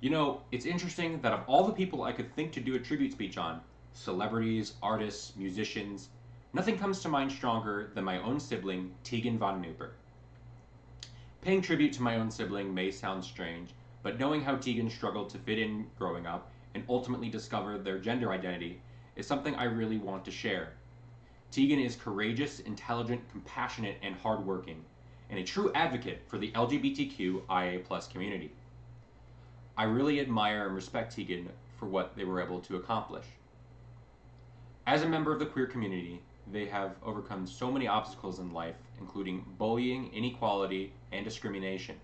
It's interesting that of all the people I could think to do a tribute speech on, celebrities, artists, musicians, nothing comes to mind stronger than my own sibling, Tegan von Neuper. Paying tribute to my own sibling may sound strange, but knowing how Tegan struggled to fit in growing up and ultimately discover their gender identity is something I really want to share. Tegan is courageous, intelligent, compassionate, and hardworking, and a true advocate for the LGBTQIA+ community. I really admire and respect Tegan for what they were able to accomplish. As a member of the queer community, they have overcome so many obstacles in life, including bullying, inequality, and discrimination.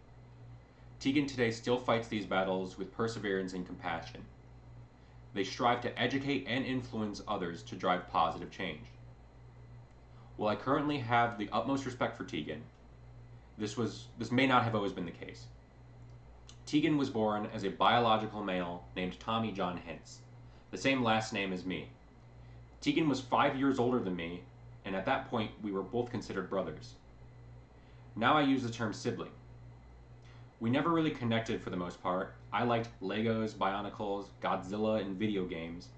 Tegan today still fights these battles with perseverance and compassion. They strive to educate and influence others to drive positive change. While I currently have the utmost respect for Tegan, this may not have always been the case. Tegan was born as a biological male named Tommy John Hintz, the same last name as me. Tegan was 5 years older than me, and at that point we were both considered brothers. Now I use the term sibling. We never really connected for the most part. I liked Legos, Bionicles, Godzilla, and video games.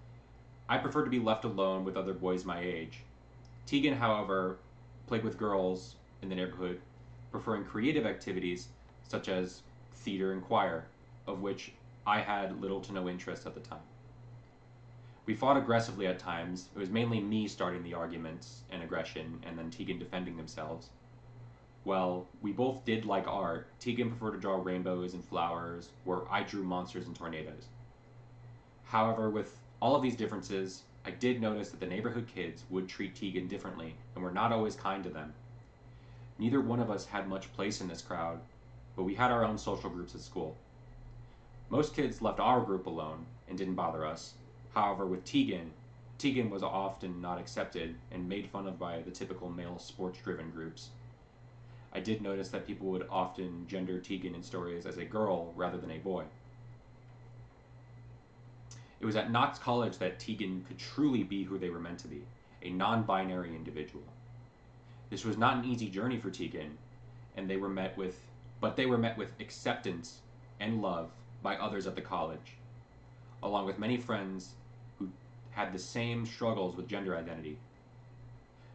I preferred to be left alone with other boys my age. Tegan, however, played with girls in the neighborhood, preferring creative activities such as theater and choir, of which I had little to no interest at the time. We fought aggressively at times. It was mainly me starting the arguments and aggression, and then Tegan defending themselves. Well, we both did like art. Tegan preferred to draw rainbows and flowers, where I drew monsters and tornadoes. However, with all of these differences, I did notice that the neighborhood kids would treat Tegan differently and were not always kind to them. Neither one of us had much place in this crowd, but we had our own social groups at school. Most kids left our group alone and didn't bother us. However, with Tegan was often not accepted and made fun of by the typical male sports-driven groups. I did notice that people would often gender Tegan in stories as a girl rather than a boy. It was at Knox College that Tegan could truly be who they were meant to be, a non-binary individual. This was not an easy journey for Tegan, and they were met with acceptance and love by others at the college, along with many friends who had the same struggles with gender identity.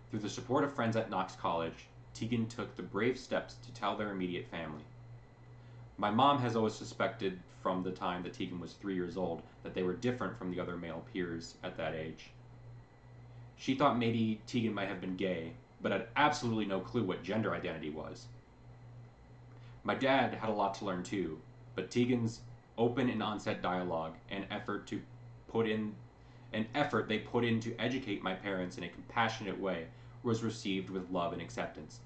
Through the support of friends at Knox College, Tegan took the brave steps to tell their immediate family. My mom has always suspected from the time that Tegan was 3 years old that they were different from the other male peers at that age. She thought maybe Tegan might have been gay, but had absolutely no clue what gender identity was. My dad had a lot to learn too, but Tegan's open and onset dialogue and effort they put in to educate my parents in a compassionate way was received with love and acceptance.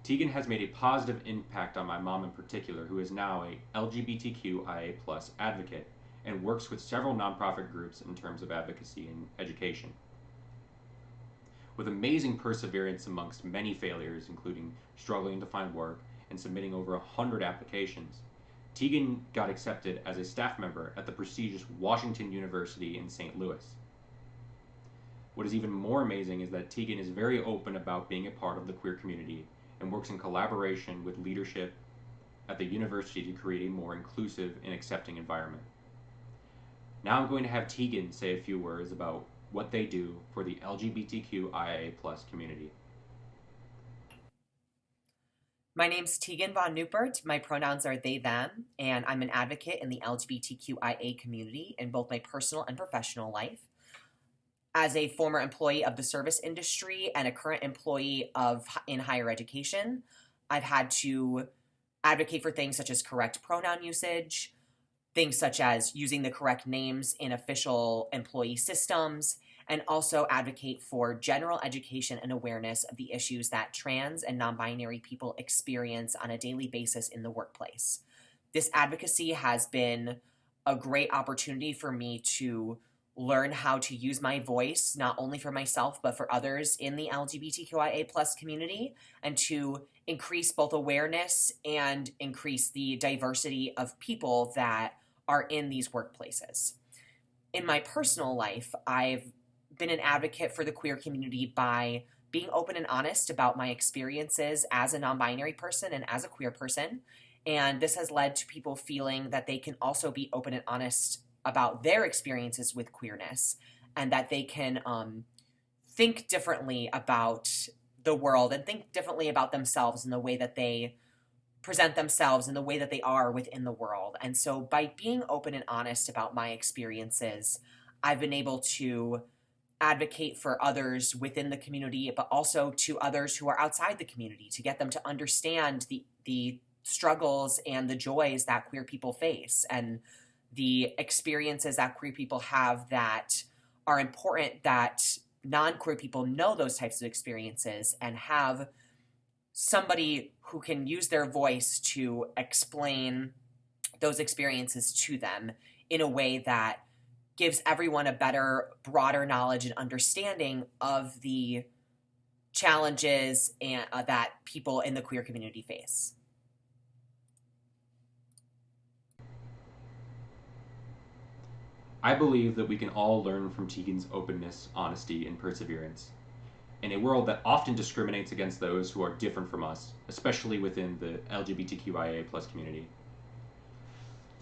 Tegan has made a positive impact on my mom in particular, who is now a LGBTQIA+ advocate and works with several nonprofit groups in terms of advocacy and education. With amazing perseverance amongst many failures, including struggling to find work and submitting over 100 applications, Tegan got accepted as a staff member at the prestigious Washington University in St. Louis. What is even more amazing is that Tegan is very open about being a part of the queer community and works in collaboration with leadership at the university to create a more inclusive and accepting environment. Now I'm going to have Tegan say a few words about what they do for the LGBTQIA+ community. My name's Tegan von Neupert. My pronouns are they, them, and I'm an advocate in the LGBTQIA community in both my personal and professional life. As a former employee of the service industry and a current employee in higher education, I've had to advocate for things such as correct pronoun usage, things such as using the correct names in official employee systems, and also advocate for general education and awareness of the issues that trans and non-binary people experience on a daily basis in the workplace. This advocacy has been a great opportunity for me to learn how to use my voice, not only for myself, but for others in the LGBTQIA+ community, and to increase both awareness and increase the diversity of people that are in these workplaces. In my personal life, I've been an advocate for the queer community by being open and honest about my experiences as a non-binary person and as a queer person, And this has led to people feeling that they can also be open and honest about their experiences with queerness, and that they can think differently about the world and think differently about themselves in the way that they present themselves and the way that they are within the world. And so by being open and honest about my experiences, I've been able to advocate for others within the community, but also to others who are outside the community, to get them to understand the struggles and the joys that queer people face, and the experiences that queer people have that are important, that non-queer people know those types of experiences and have somebody who can use their voice to explain those experiences to them in a way that gives everyone a better, broader knowledge and understanding of the challenges and, that people in the queer community face. I believe that we can all learn from Tegan's openness, honesty, and perseverance. In a world that often discriminates against those who are different from us, especially within the LGBTQIA community.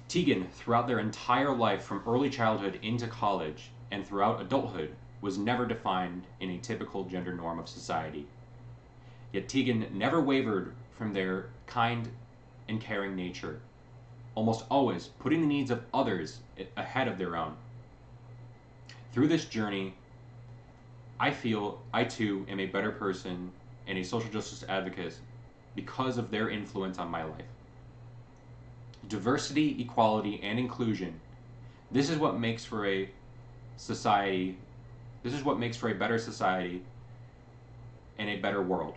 Tegan, throughout their entire life from early childhood into college and throughout adulthood, was never defined in a typical gender norm of society. Yet Tegan never wavered from their kind and caring nature, almost always putting the needs of others ahead of their own. Through this journey, I feel I too am a better person and a social justice advocate because of their influence on my life. Diversity, equality, and inclusion. This is what makes for a society. This is what makes for a better society and a better world.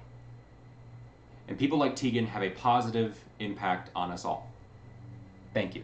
And people like Tegan have a positive impact on us all. Thank you.